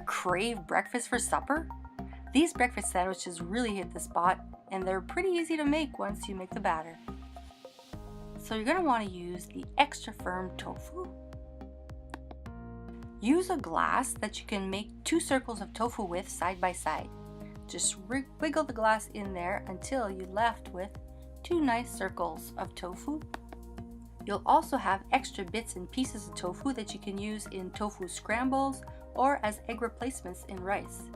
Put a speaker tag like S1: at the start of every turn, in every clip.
S1: crave breakfast for supper? These breakfast sandwiches really hit the spot, and they're pretty easy to make once you make the batter. So you're going to want to use the extra firm tofu. Use a glass that you can make 2 circles of tofu with side by side. Just wiggle the glass in there until you're left with 2 nice circles of tofu. You'll also have extra bits and pieces of tofu that you can use in tofu scrambles or as egg replacements in rice.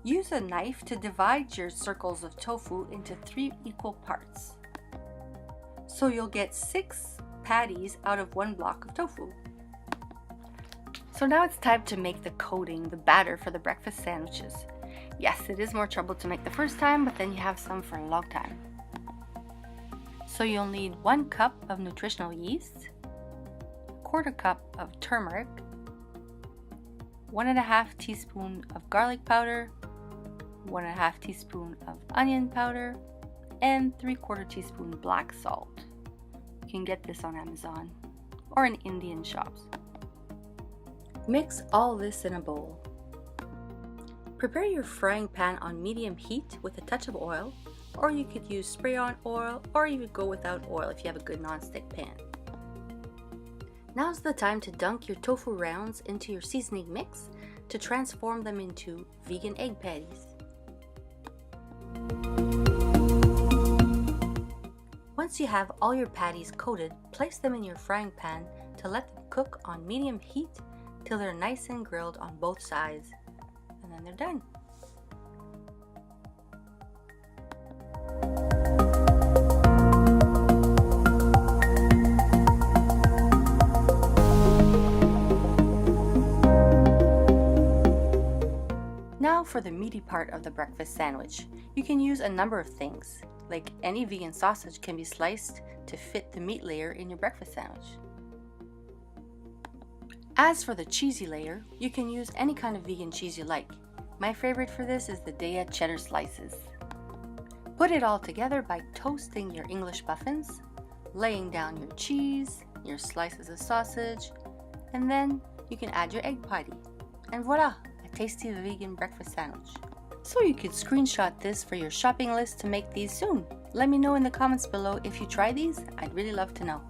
S1: Use a knife to divide your circles of tofu into 3 equal parts. So you'll get 6 patties out of 1 block of tofu. So now it's time to make the coating, the batter for the breakfast sandwiches. Yes, it is more trouble to make the first time, but then you have some for a long time. So you'll need 1 cup of nutritional yeast, 1/4 cup of turmeric, 1½ teaspoon of garlic powder, 1½ teaspoon of onion powder, and 3/4 teaspoon black salt. You can get this on Amazon or in Indian shops. Mix all this in a bowl. Prepare your frying pan on medium heat with a touch of oil, or you could use spray-on oil, or you could go without oil if you have a good non-stick pan. Now's the time to dunk your tofu rounds into your seasoning mix to transform them into vegan egg patties. Once you have all your patties coated, place them in your frying pan to let them cook on medium heat till they're nice and grilled on both sides, and then they're done. Now for the meaty part of the breakfast sandwich. You can use a number of things, like any vegan sausage can be sliced to fit the meat layer in your breakfast sandwich. As for the cheesy layer, you can use any kind of vegan cheese you like. My favorite for this is the Daiya cheddar slices. Put it all together by toasting your English muffins, laying down your cheese, your slices of sausage, and then you can add your egg patty. And voila! A tasty vegan breakfast sandwich. So you could screenshot this for your shopping list to make these soon. Let me know in the comments below if you try these. I'd really love to know.